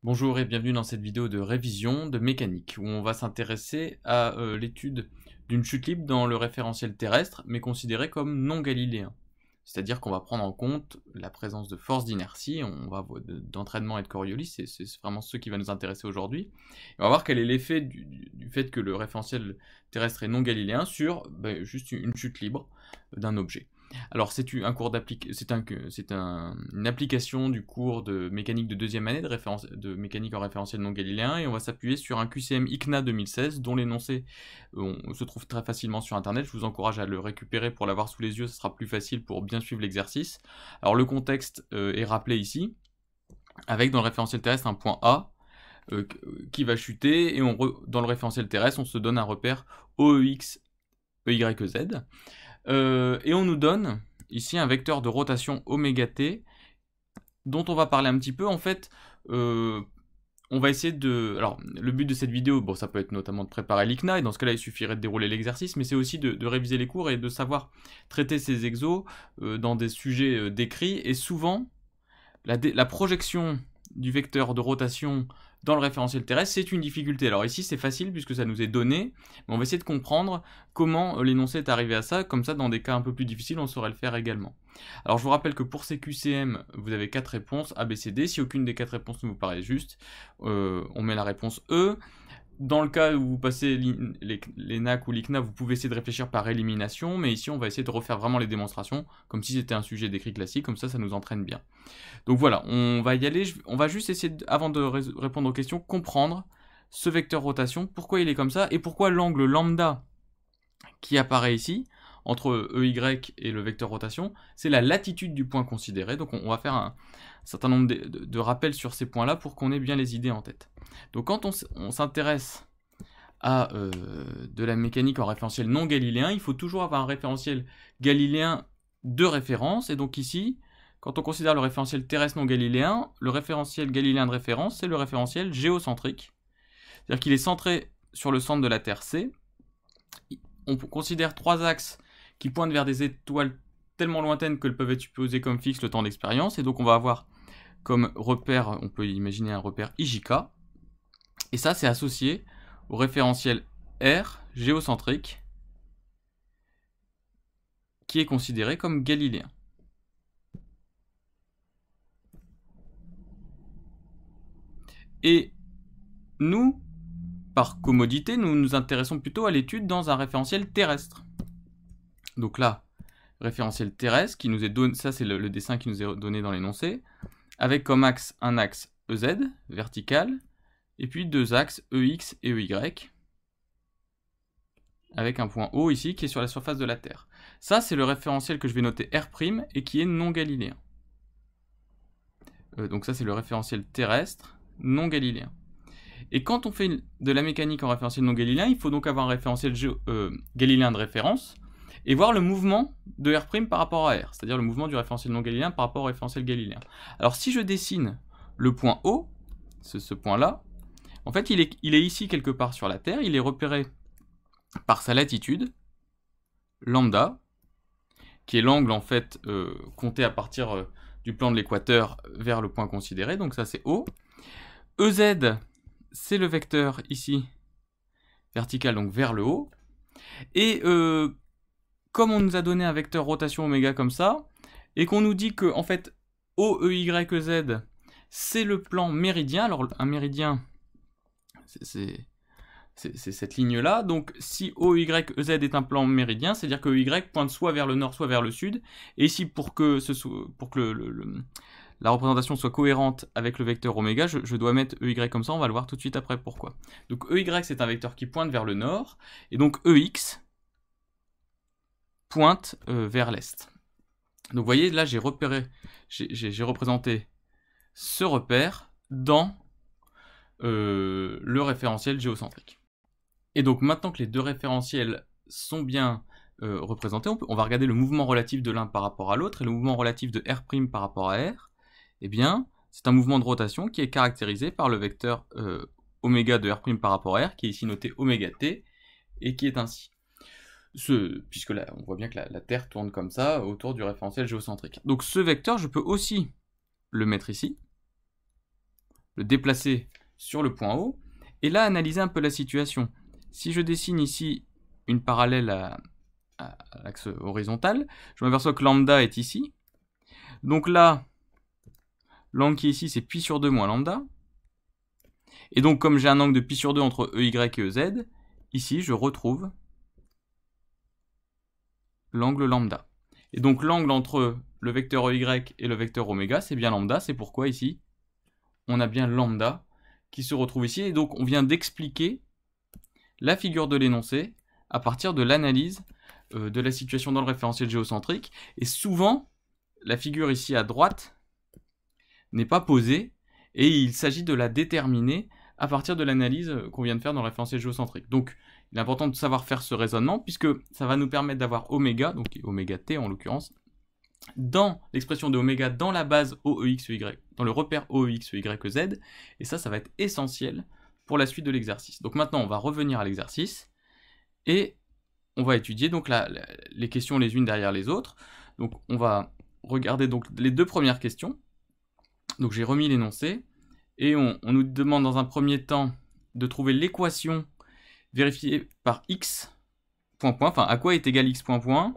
Bonjour et bienvenue dans cette vidéo de révision de mécanique où on va s'intéresser à l'étude d'une chute libre dans le référentiel terrestre mais considéré comme non galiléen. C'est-à-dire qu'on va prendre en compte la présence de forces d'inertie, d'entraînement et de Coriolis, c'est vraiment ce qui va nous intéresser aujourd'hui. On va voir quel est l'effet du fait que le référentiel terrestre est non galiléen sur juste une chute libre d'un objet. Alors c'est une application du cours de mécanique de deuxième année de mécanique en référentiel non galiléen et on va s'appuyer sur un QCM ICNA 2016 dont l'énoncé se trouve très facilement sur internet. Je vous encourage à le récupérer pour l'avoir sous les yeux, ce sera plus facile pour bien suivre l'exercice. Alors le contexte est rappelé ici, avec dans le référentiel terrestre un point A qui va chuter et dans le référentiel terrestre on se donne un repère OEX, EYZ. Et on nous donne ici un vecteur de rotation oméga t dont on va parler un petit peu. En fait, on va essayer de... Alors, le but de cette vidéo, bon, ça peut être notamment de préparer l'ICNA, et dans ce cas-là, il suffirait de dérouler l'exercice, mais c'est aussi de réviser les cours et de savoir traiter ces exos dans des sujets décrits. Et souvent, la projection du vecteur de rotation dans le référentiel terrestre, c'est une difficulté. Alors ici, c'est facile puisque ça nous est donné, mais on va essayer de comprendre comment l'énoncé est arrivé à ça, comme ça, dans des cas un peu plus difficiles, on saurait le faire également. Alors je vous rappelle que pour ces QCM, vous avez 4 réponses, A, B, C, D. Si aucune des 4 réponses ne vous paraît juste, on met la réponse E. Dans le cas où vous passez l'ENAC ou l'ICNA, vous pouvez essayer de réfléchir par élimination, mais ici on va essayer de refaire vraiment les démonstrations, comme si c'était un sujet d'écrit classique, comme ça nous entraîne bien. Donc voilà, on va y aller, on va juste essayer, avant de répondre aux questions, comprendre ce vecteur rotation, pourquoi il est comme ça, et pourquoi l'angle lambda qui apparaît ici, entre EY et le vecteur rotation, c'est la latitude du point considéré. Donc on va faire un certain nombre de rappels sur ces points-là pour qu'on ait bien les idées en tête. Donc quand on s'intéresse à de la mécanique en référentiel non galiléen, il faut toujours avoir un référentiel galiléen de référence. Et donc ici, quand on considère le référentiel terrestre non galiléen, le référentiel galiléen de référence, c'est le référentiel géocentrique. C'est-à-dire qu'il est centré sur le centre de la Terre C. On considère 3 axes qui pointent vers des étoiles tellement lointaines qu'elles peuvent être supposées comme fixes le temps d'expérience. Et donc on va avoir comme repère, on peut imaginer un repère IJK. Et ça, c'est associé au référentiel R géocentrique qui est considéré comme galiléen. Et nous, par commodité, nous nous intéressons plutôt à l'étude dans un référentiel terrestre. Donc là, référentiel terrestre qui nous est donné, ça c'est le dessin qui nous est donné dans l'énoncé, avec comme axe un axe EZ, vertical, et puis 2 axes EX et EY, avec un point O ici qui est sur la surface de la Terre. Ça c'est le référentiel que je vais noter R' et qui est non galiléen. Donc ça c'est le référentiel terrestre non galiléen. Et quand on fait de la mécanique en référentiel non galiléen, il faut donc avoir un référentiel galiléen de référence et voir le mouvement de R' par rapport à R, c'est-à-dire le mouvement du référentiel non galiléen par rapport au référentiel galiléen. Alors si je dessine le point O, ce point-là, en fait il est ici quelque part sur la Terre, il est repéré par sa latitude, lambda, qui est l'angle en fait compté à partir du plan de l'équateur vers le point considéré, donc ça c'est O. EZ, c'est le vecteur ici, vertical, donc vers le haut. Et comme on nous a donné un vecteur rotation oméga comme ça, et qu'on nous dit que en fait OEYZ, c'est le plan méridien. Alors un méridien, c'est cette ligne-là. Donc si OEYZ est un plan méridien, c'est-à-dire que EY pointe soit vers le nord, soit vers le sud. Et ici, pour que la représentation soit cohérente avec le vecteur oméga, je dois mettre EY comme ça, on va le voir tout de suite après pourquoi. Donc EY c'est un vecteur qui pointe vers le nord, et donc EX pointe vers l'est. Donc vous voyez, là j'ai représenté ce repère dans le référentiel géocentrique. Et donc maintenant que les deux référentiels sont bien représentés, on va regarder le mouvement relatif de l'un par rapport à l'autre, et le mouvement relatif de R' par rapport à R, eh bien, c'est un mouvement de rotation qui est caractérisé par le vecteur oméga de R' par rapport à R, qui est ici noté oméga t, et qui est ainsi. Puisque là, on voit bien que la Terre tourne comme ça, autour du référentiel géocentrique. Donc ce vecteur, je peux aussi le mettre ici, le déplacer sur le point O, et là analyser un peu la situation. Si je dessine ici une parallèle à l'axe horizontal, je m'aperçois que lambda est ici. Donc là, l'angle qui est ici, c'est pi sur 2 moins lambda. Et donc comme j'ai un angle de pi sur 2 entre EY et EZ, ici je retrouve l'angle lambda. Et donc l'angle entre le vecteur EY et le vecteur oméga, c'est bien lambda. C'est pourquoi ici, on a bien lambda qui se retrouve ici. Et donc on vient d'expliquer la figure de l'énoncé à partir de l'analyse de la situation dans le référentiel géocentrique. Et souvent, la figure ici à droite n'est pas posée et il s'agit de la déterminer à partir de l'analyse qu'on vient de faire dans le référentiel géocentrique. Donc, il est important de savoir faire ce raisonnement puisque ça va nous permettre d'avoir oméga, donc oméga t en l'occurrence, dans l'expression de oméga dans la base OEXEY, dans le repère OEXEY Z, et ça va être essentiel pour la suite de l'exercice. Donc maintenant, on va revenir à l'exercice et on va étudier donc les questions les unes derrière les autres. Donc on va regarder donc les deux premières questions. Donc j'ai remis l'énoncé et on nous demande dans un premier temps de trouver l'équation vérifiée par x point point, enfin à quoi est égal x point point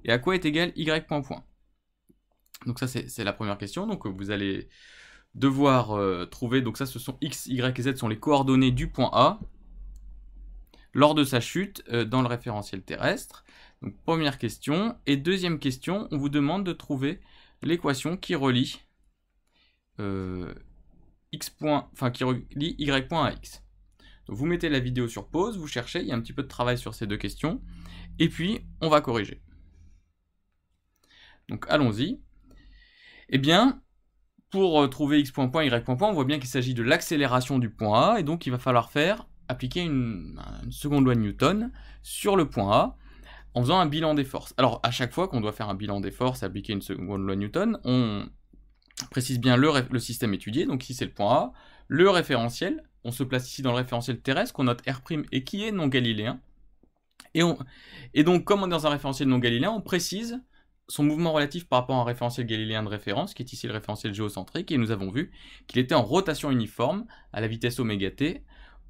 et à quoi est égal y point point. Donc ça c'est la première question. Donc vous allez devoir trouver, donc ça ce sont x, y et z sont les coordonnées du point A lors de sa chute dans le référentiel terrestre. Donc première question. Et deuxième question, on vous demande de trouver l'équation qui relie x point, enfin qui relie y point à x. Donc vous mettez la vidéo sur pause, vous cherchez, il y a un petit peu de travail sur ces deux questions, et puis on va corriger. Donc allons-y. Eh bien, pour trouver x point point, y point point, on voit bien qu'il s'agit de l'accélération du point A, et donc il va falloir appliquer une seconde loi de Newton sur le point A, en faisant un bilan des forces. Alors, à chaque fois qu'on doit faire un bilan des forces et appliquer une seconde loi de Newton, on précise bien le système étudié, donc ici c'est le point A, le référentiel, on se place ici dans le référentiel terrestre, qu'on note R' et qui est non galiléen, et donc comme on est dans un référentiel non galiléen, on précise son mouvement relatif par rapport à un référentiel galiléen de référence, qui est ici le référentiel géocentrique, et nous avons vu qu'il était en rotation uniforme à la vitesse oméga t,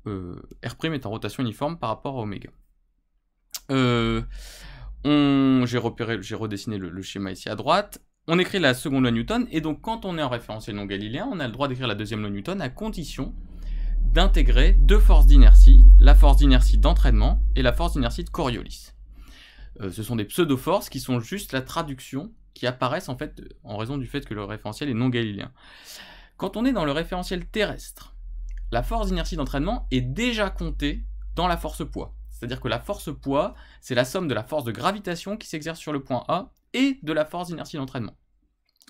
R' est en rotation uniforme par rapport à oméga. J'ai redessiné le schéma ici à droite. On écrit la seconde loi Newton, et donc quand on est en référentiel non galiléen, on a le droit d'écrire la deuxième loi Newton à condition d'intégrer deux forces d'inertie, la force d'inertie d'entraînement et la force d'inertie de Coriolis. Ce sont des pseudo-forces qui sont juste la traduction qui apparaissent en fait en raison du fait que le référentiel est non galiléen. Quand on est dans le référentiel terrestre, la force d'inertie d'entraînement est déjà comptée dans la force poids. C'est-à-dire que la force poids, c'est la somme de la force de gravitation qui s'exerce sur le point A et de la force d'inertie d'entraînement.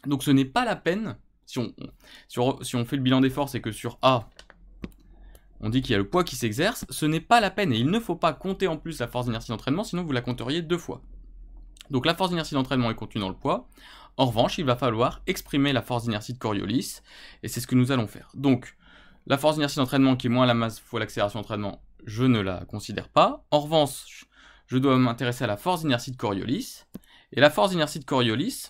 Donc ce n'est pas la peine, si on fait le bilan des forces et que sur A, on dit qu'il y a le poids qui s'exerce, ce n'est pas la peine et il ne faut pas compter en plus la force d'inertie d'entraînement, sinon vous la compteriez deux fois. Donc la force d'inertie d'entraînement est contenue dans le poids. En revanche, il va falloir exprimer la force d'inertie de Coriolis, et c'est ce que nous allons faire. Donc, la force d'inertie d'entraînement qui est moins la masse fois l'accélération d'entraînement, je ne la considère pas. En revanche, je dois m'intéresser à la force d'inertie de Coriolis. Et la force d'inertie de Coriolis,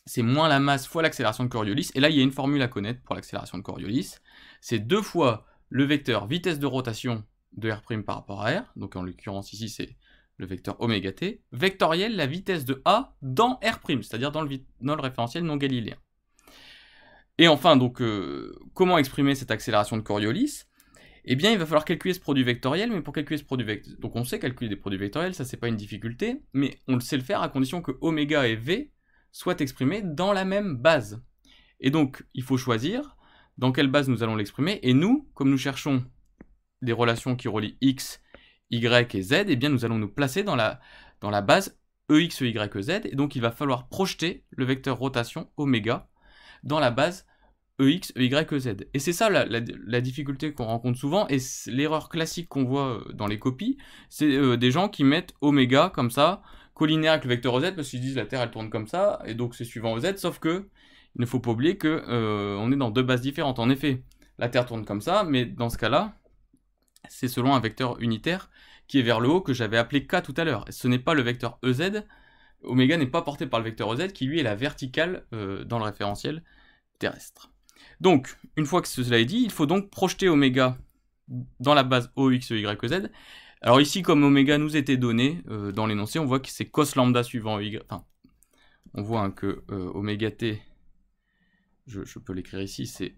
c'est moins la masse fois l'accélération de Coriolis. Et là, il y a une formule à connaître pour l'accélération de Coriolis. C'est 2 fois le vecteur vitesse de rotation de R' par rapport à R. Donc en l'occurrence ici, c'est le vecteur oméga t. Vectoriel la vitesse de A dans R', c'est-à-dire dans le référentiel non galiléen. Et enfin, donc, comment exprimer cette accélération de Coriolis? Eh bien, il va falloir calculer ce produit vectoriel, mais pour calculer ce produit vectoriel, donc on sait calculer des produits vectoriels, ça c'est pas une difficulté, mais on sait le faire à condition que oméga et v soient exprimés dans la même base. Et donc, il faut choisir dans quelle base nous allons l'exprimer, et nous, comme nous cherchons des relations qui relient x, y et z, eh bien nous allons nous placer dans la base EX, EY, EZ, et donc il va falloir projeter le vecteur rotation oméga dans la base EX, EY, EZ. Et c'est ça la difficulté qu'on rencontre souvent, et l'erreur classique qu'on voit dans les copies, c'est des gens qui mettent oméga comme ça, collinéaire avec le vecteur EZ, parce qu'ils disent la Terre elle tourne comme ça, et donc c'est suivant EZ, sauf que il ne faut pas oublier que on est dans deux bases différentes. En effet, la Terre tourne comme ça, mais dans ce cas-là, c'est selon un vecteur unitaire qui est vers le haut que j'avais appelé K tout à l'heure. Ce n'est pas le vecteur EZ, oméga n'est pas porté par le vecteur EZ, qui lui est la verticale dans le référentiel terrestre. Donc, une fois que cela est dit, il faut donc projeter oméga dans la base O, X, Y, Z. Alors ici, comme oméga nous était donné dans l'énoncé, on voit que c'est cos lambda suivant Y. Enfin, on voit hein, que oméga t, je peux l'écrire ici, c'est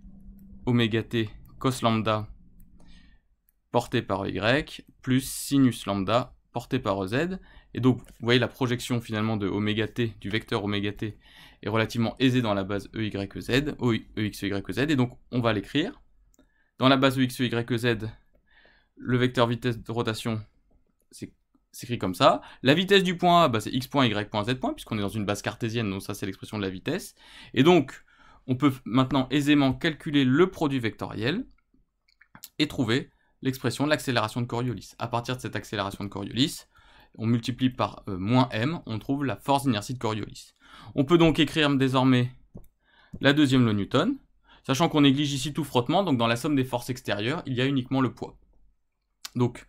oméga t cos lambda porté par Y plus sinus lambda porté par Z. Et donc, vous voyez la projection finalement de oméga t, du vecteur oméga t, est relativement aisée dans la base EY, Z, EX, Y, Z. Et donc, on va l'écrire. Dans la base EX, Y, Z, le vecteur vitesse de rotation s'écrit comme ça. La vitesse du point A, bah, c'est x point, y point, z point, puisqu'on est dans une base cartésienne, donc ça c'est l'expression de la vitesse. Et donc, on peut maintenant aisément calculer le produit vectoriel et trouver l'expression de l'accélération de Coriolis. À partir de cette accélération de Coriolis, on multiplie par moins m, on trouve la force d'inertie de Coriolis. On peut donc écrire désormais la deuxième loi Newton, sachant qu'on néglige ici tout frottement, donc dans la somme des forces extérieures, il y a uniquement le poids. Donc,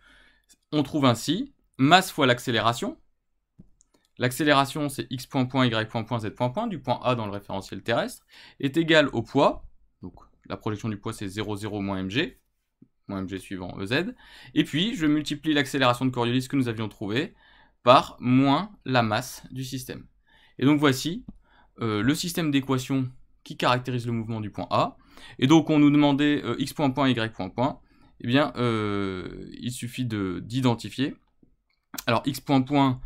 on trouve ainsi masse fois l'accélération. L'accélération, c'est x point point, y point point, z point point, du point A dans le référentiel terrestre, est égal au poids. Donc, la projection du poids, c'est 0, 0 moins mg suivant EZ. Et puis, je multiplie l'accélération de Coriolis que nous avions trouvée par moins la masse du système. Et donc, voici le système d'équations qui caractérise le mouvement du point A. Et donc, on nous demandait x point point, y point point. Eh bien, il suffit d'identifier. Alors, x point point,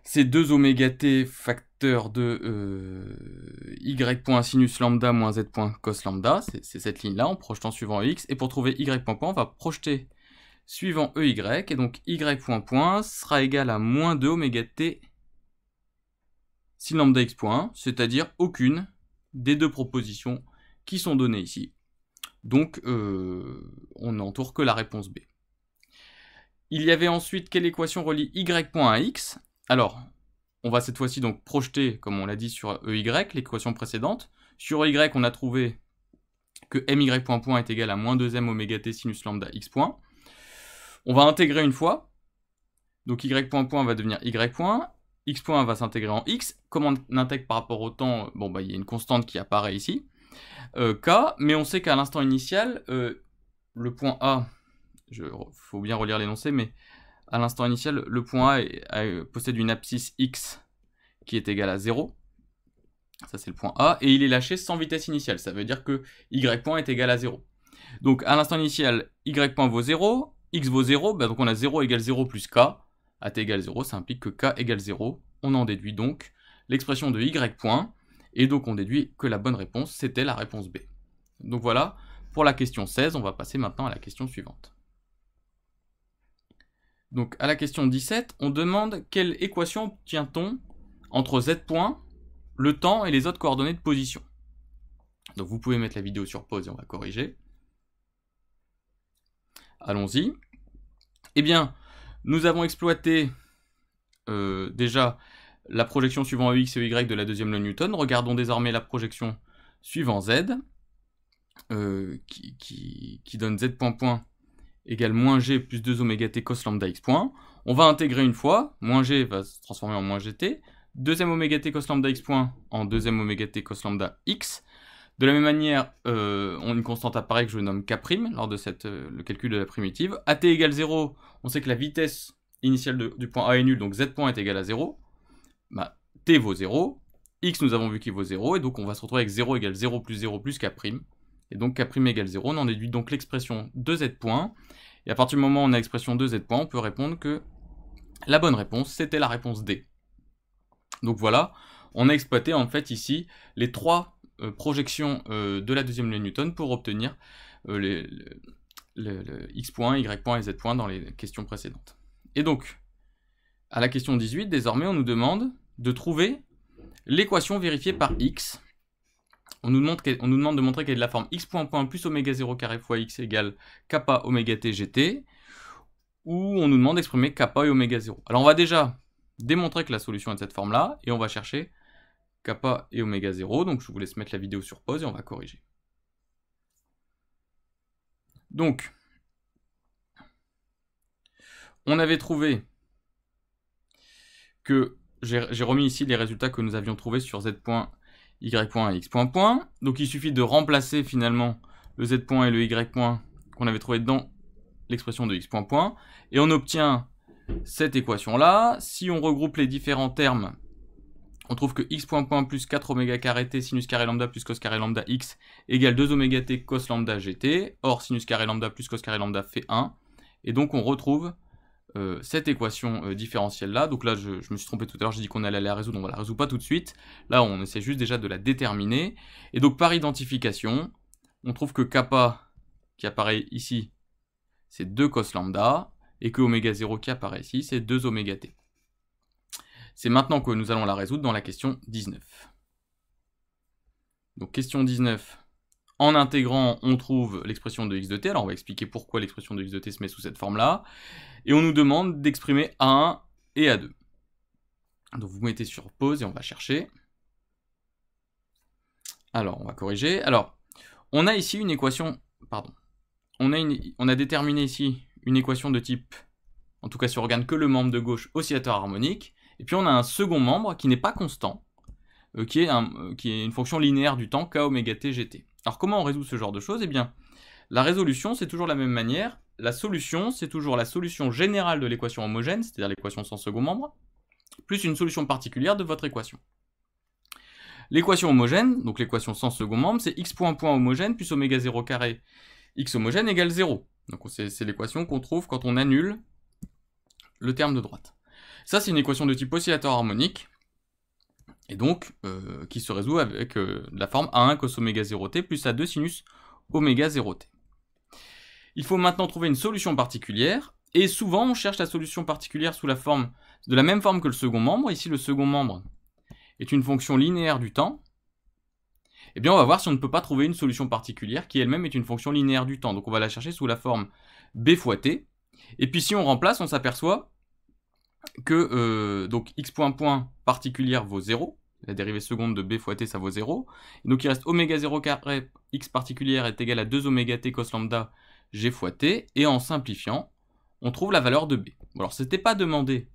c'est 2 oméga t facteur de y point sinus lambda moins z point cos lambda. C'est cette ligne-là, en projetant suivant x. Et pour trouver y point point, on va projeter suivant ey. Et donc, y point point sera égal à moins 2 oméga t sin lambda x point, c'est-à-dire aucune des deux propositions qui sont données ici. Donc, on n'entoure que la réponse B. Il y avait ensuite quelle équation relie y point à x? Alors, on va cette fois-ci donc projeter, comme on l'a dit, sur EY, l'équation précédente. Sur y, on a trouvé que my point point est égal à moins 2m oméga t sinus lambda x point. On va intégrer une fois. Donc y point point va devenir y point. X point va s'intégrer en x. Comme on intègre par rapport au temps, bon, bah, il y a une constante qui apparaît ici. K, mais on sait qu'à l'instant initial, le point A, faut bien relire l'énoncé, mais à l'instant initial, le point A possède une abscisse x qui est égale à 0. Ça, c'est le point A. Et il est lâché sans vitesse initiale. Ça veut dire que y point est égal à 0. Donc, à l'instant initial, y point vaut 0, x vaut 0. Bah, donc, on a 0 égale 0 plus k. À t égale 0, ça implique que k égale 0. On en déduit donc l'expression de y point. Et donc, on déduit que la bonne réponse, c'était la réponse B. Donc, voilà pour la question 16. On va passer maintenant à la question suivante. Donc, à la question 17, on demande quelle équation obtient-on entre z point, le temps et les autres coordonnées de position. Donc, vous pouvez mettre la vidéo sur pause et on va corriger. Allons-y. Eh bien, nous avons exploité déjà la projection suivant EX et EY de la deuxième loi Newton. Regardons désormais la projection suivant Z, qui donne Z point point égale moins G plus 2 oméga T cos lambda X point. On va intégrer une fois, moins G va se transformer en moins GT, deuxième oméga T cos lambda X point en deuxième oméga T cos lambda X. De la même manière, on a une constante apparaît que je nomme K' lors de le calcul de la primitive. À T égale 0, on sait que la vitesse initiale du point A est nulle, donc Z point est égal à 0. Bah, T vaut 0, X nous avons vu qu'il vaut 0, et donc on va se retrouver avec 0 égale 0 plus K'. Et donc K' égale 0, on en déduit donc l'expression de Z point. Et à partir du moment où on a l'expression de Z point, on peut répondre que la bonne réponse, c'était la réponse D. Donc voilà, on a exploité en fait ici les trois projections de la deuxième loi Newton pour obtenir le X point, Y point et Z point dans les questions précédentes. Et donc, à la question 18, désormais, on nous demande de trouver l'équation vérifiée par X. On nous demande de montrer qu'elle est de la forme X point point plus oméga 0 carré fois X égale kappa oméga t gt, ou on nous demande d'exprimer kappa et oméga 0. Alors on va déjà démontrer que la solution est de cette forme-là, et on va chercher kappa et oméga 0, donc je vous laisse mettre la vidéo sur pause et on va corriger. Donc, on avait trouvé que, j'ai remis ici les résultats que nous avions trouvés sur Z point y point et x point point. Donc il suffit de remplacer finalement le z point et le y point qu'on avait trouvé dans l'expression de x point point. Et on obtient cette équation-là. Si on regroupe les différents termes, on trouve que x point point plus 4 oméga carré t sinus carré lambda plus cos carré lambda x égale 2 oméga t cos lambda gt. Or, sinus carré lambda plus cos carré lambda fait 1. Et donc on retrouve cette équation différentielle là. Donc là je me suis trompé tout à l'heure, j'ai dit qu'on allait la résoudre, on va la résoudre pas tout de suite. Là on essaie juste déjà de la déterminer. Et donc par identification, on trouve que kappa qui apparaît ici, c'est 2 cos lambda, et que oméga 0 qui apparaît ici, c'est 2 oméga t. C'est maintenant que nous allons la résoudre dans la question 19. Donc question 19. En intégrant, on trouve l'expression de x de t. Alors on va expliquer pourquoi l'expression de x de t se met sous cette forme-là. Et on nous demande d'exprimer A1 et A2. Donc vous mettez sur pause et on va chercher. Alors on va corriger. Alors on a ici une équation, pardon. On a déterminé ici une équation de type, en tout cas si on regarde que le membre de gauche, oscillateur harmonique. Et puis on a un second membre qui n'est pas constant, qui est une fonction linéaire du temps, k oméga t gt. Alors comment on résout ce genre de choses? Eh bien, la résolution, c'est toujours la même manière. La solution, c'est toujours la solution générale de l'équation homogène, c'est-à-dire l'équation sans second membre, plus une solution particulière de votre équation. L'équation homogène, donc l'équation sans second membre, c'est x point point homogène plus oméga 0 carré x homogène égale 0. Donc c'est l'équation qu'on trouve quand on annule le terme de droite. Ça, c'est une équation de type oscillateur harmonique, et donc qui se résout avec la forme A1 cos oméga 0t plus A2 sinus oméga 0t. Il faut maintenant trouver une solution particulière, et souvent on cherche la solution particulière sous la forme de la même forme que le second membre. Ici, le second membre est une fonction linéaire du temps. Eh bien, on va voir si on ne peut pas trouver une solution particulière qui elle-même est une fonction linéaire du temps. Donc on va la chercher sous la forme b fois t. Et puis si on remplace, on s'aperçoit que donc x point point particulière vaut 0. La dérivée seconde de b fois t, ça vaut 0. Et donc il reste oméga 0 carré x particulière est égal à 2 oméga t cos lambda g fois t. Et en simplifiant, on trouve la valeur de b. Bon, alors c'était pas demandé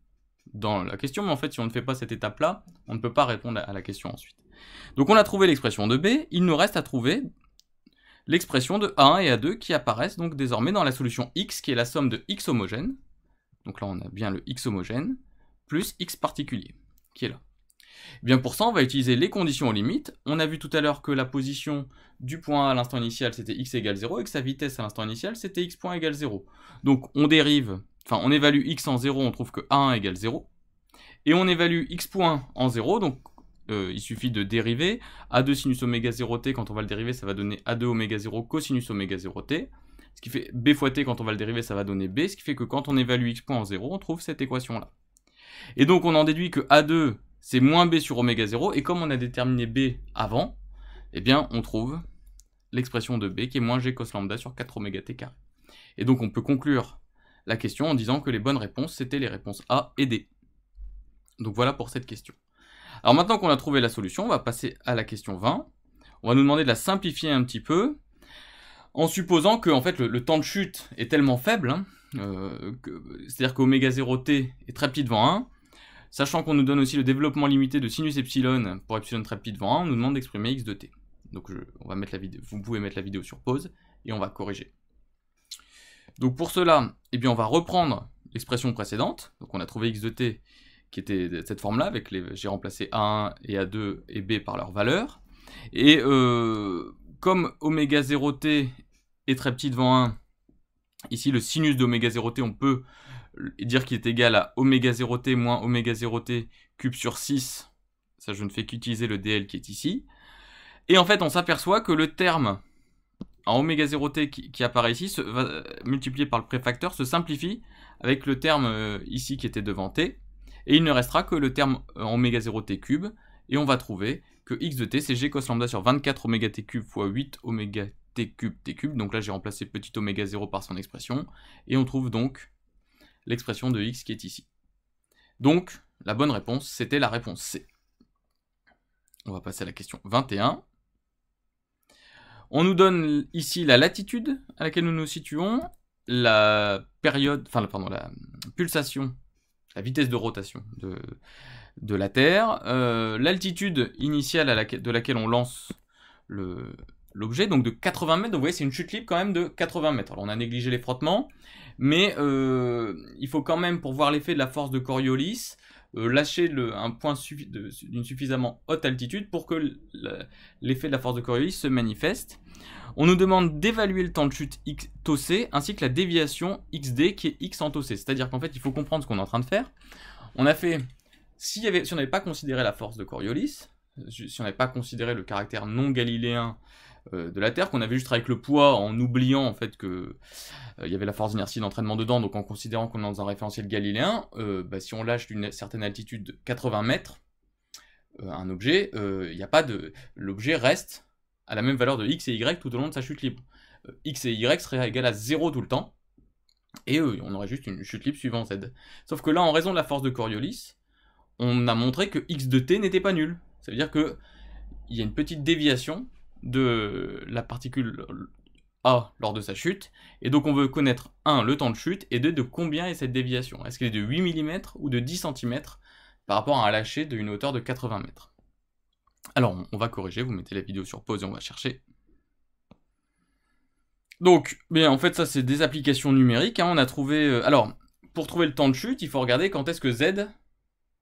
dans la question, mais en fait si on ne fait pas cette étape-là, on ne peut pas répondre à la question ensuite. Donc on a trouvé l'expression de b, il nous reste à trouver l'expression de A1 et A2 qui apparaissent donc désormais dans la solution x, qui est la somme de x homogène. Donc là on a bien le x homogène, plus x particulier, qui est là. Et bien pour ça on va utiliser les conditions aux limites. On a vu tout à l'heure que la position du point A à l'instant initial c'était x égale 0, et que sa vitesse à l'instant initial c'était x point égale 0. Donc on évalue x en 0, on trouve que A1 égale 0. Et on évalue x point en 0, donc il suffit de dériver. A2 sinus oméga 0t, quand on va le dériver, ça va donner A2 oméga 0 cosinus oméga 0t. Ce qui fait b fois t, quand on va le dériver, ça va donner b. Ce qui fait que quand on évalue x point en 0, on trouve cette équation-là. Et donc on en déduit que A2, c'est moins b sur oméga 0. Et comme on a déterminé b avant, eh bien on trouve l'expression de b qui est moins g cos lambda sur 4 oméga t carré. Et donc on peut conclure la question en disant que les bonnes réponses, c'était les réponses A et D. Donc voilà pour cette question. Alors maintenant qu'on a trouvé la solution, on va passer à la question 20. On va nous demander de la simplifier un petit peu, en supposant que en fait, le temps de chute est tellement faible, hein, c'est-à-dire qu'oméga 0t est très petit devant 1, sachant qu'on nous donne aussi le développement limité de sinus epsilon pour epsilon très petit devant 1, on nous demande d'exprimer x de t. Donc on va mettre la vidéo, vous pouvez mettre la vidéo sur pause, et on va corriger. Donc pour cela, eh bien on va reprendre l'expression précédente. Donc on a trouvé x de t qui était de cette forme-là, j'ai remplacé A1 et A2 et B par leur valeur. Et comme oméga 0t est très petit devant 1, ici le sinus d'oméga 0t, on peut dire qu'il est égal à oméga 0t moins oméga 0t cube sur 6. Ça, je ne fais qu'utiliser le dl qui est ici. Et en fait, on s'aperçoit que le terme en oméga 0t qui apparaît ici, multiplié par le préfacteur, se simplifie avec le terme ici qui était devant t. Et il ne restera que le terme en oméga 0t cube, et on va trouver que x de t c'est g cos lambda sur 24 oméga t cube fois 8 oméga t cube, donc là j'ai remplacé petit oméga 0 par son expression, et on trouve donc l'expression de x qui est ici. Donc la bonne réponse c'était la réponse C. On va passer à la question 21. On nous donne ici la latitude à laquelle nous nous situons, la période, la pulsation, la vitesse de rotation de la Terre, l'altitude initiale de laquelle on lance l'objet, donc de 80 mètres, donc vous voyez c'est une chute libre quand même de 80 mètres. Alors on a négligé les frottements, mais il faut quand même, pour voir l'effet de la force de Coriolis, lâcher un point d'une suffisamment haute altitude pour que l'effet de la force de Coriolis se manifeste. On nous demande d'évaluer le temps de chute tau c ainsi que la déviation xd qui est x en tau c. C'est-à-dire qu'en fait il faut comprendre ce qu'on est en train de faire. On a fait, si on n'avait pas considéré la force de Coriolis, si on n'avait pas considéré le caractère non galiléen de la Terre, qu'on avait juste avec le poids en oubliant en fait que il y avait la force d'inertie d'entraînement dedans, donc en considérant qu'on est dans un référentiel galiléen, si on lâche d'une certaine altitude de 80 mètres un objet, l'objet reste à la même valeur de x et y tout au long de sa chute libre. X et y seraient égal à 0 tout le temps, et on aurait juste une chute libre suivant z. Sauf que là, en raison de la force de Coriolis, on a montré que x de t n'était pas nul. Ça veut dire qu'il y a une petite déviation de la particule A lors de sa chute, et donc on veut connaître 1, le temps de chute, et 2, de combien est cette déviation. Est-ce qu'elle est de 8 mm ou de 10 cm par rapport à un lâcher d'une hauteur de 80 mètres. Alors on va corriger, vous mettez la vidéo sur pause et on va chercher. Donc, en fait ça c'est des applications numériques, hein. On a trouvé... alors, pour trouver le temps de chute, il faut regarder quand est-ce que z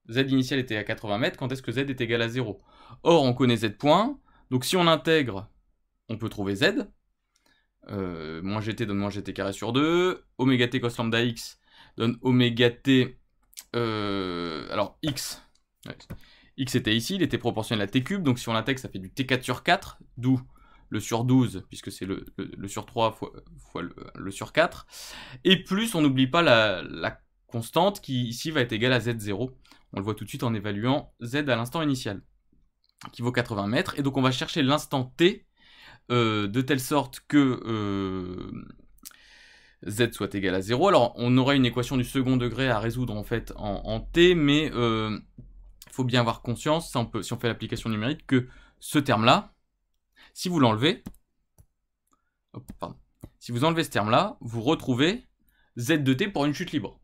initial était à 80 mètres, quand est-ce que z est égal à 0. Or on connaît z point, donc si on intègre, on peut trouver z. Moins gt donne moins gt carré sur 2, oméga t cos lambda x donne oméga t, alors x était ici, il était proportionnel à t cube, donc si on l'intègre ça fait du t4 sur 4, d'où le sur 12, puisque c'est le sur 3 fois le sur 4, et plus on n'oublie pas la constante qui ici va être égale à z0, on le voit tout de suite en évaluant z à l'instant initial, qui vaut 80 mètres, et donc on va chercher l'instant t, de telle sorte que z soit égal à 0. Alors on aurait une équation du second degré à résoudre en fait en t, mais il faut bien avoir conscience, si on fait l'application numérique, que ce terme-là, si vous l'enlevez, si vous enlevez ce terme-là, vous retrouvez z de t pour une chute libre,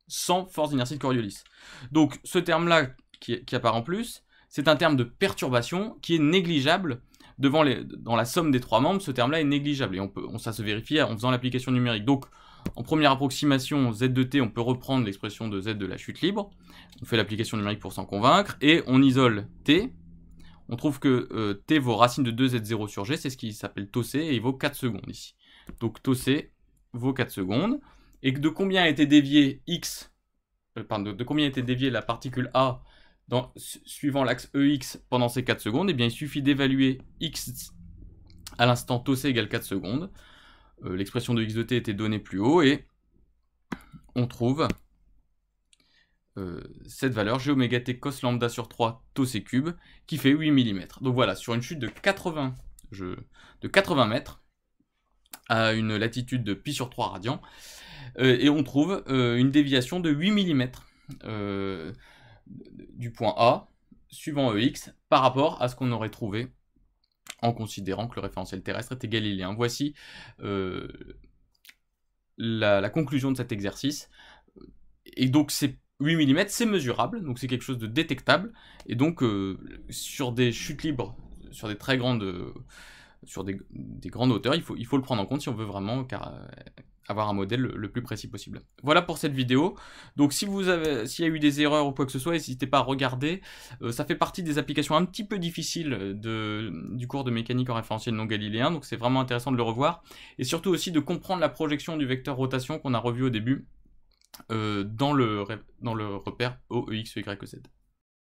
sans force d'inertie de Coriolis. Donc ce terme-là qui apparaît en plus, c'est un terme de perturbation qui est négligeable. Dans la somme des trois membres, ce terme-là est négligeable, et ça se vérifie en faisant l'application numérique. Donc, en première approximation, z de t, on peut reprendre l'expression de z de la chute libre, on fait l'application numérique pour s'en convaincre, et on isole t, on trouve que t vaut racine de 2z0 sur g, c'est ce qui s'appelle tau c, et il vaut 4 secondes ici. Donc tau c vaut 4 secondes, et de combien a été dévié de combien a été déviée la particule A suivant l'axe EX pendant ces 4 secondes, eh bien il suffit d'évaluer x à l'instant tau c égale 4 secondes. L'expression de x de t était donnée plus haut, et on trouve cette valeur g oméga t cos lambda sur 3 tau c cube qui fait 8 mm. Donc voilà, sur une chute de 80 mètres à une latitude de pi sur 3 radians, et on trouve une déviation de 8 mm du point A, suivant EX, par rapport à ce qu'on aurait trouvé en considérant que le référentiel terrestre était galiléen. Voici la conclusion de cet exercice. Et donc c'est 8 mm, c'est mesurable, donc c'est quelque chose de détectable, et donc sur des chutes libres, sur des très grandes... sur des grandes hauteurs, il faut le prendre en compte si on veut vraiment avoir un modèle le plus précis possible. Voilà pour cette vidéo. Donc s'il y a eu des erreurs ou quoi que ce soit, n'hésitez pas à regarder. Ça fait partie des applications un petit peu difficiles du cours de mécanique en référentiel non galiléen, donc c'est vraiment intéressant de le revoir. Et surtout aussi de comprendre la projection du vecteur rotation qu'on a revu au début dans le repère OEX, EY, Z.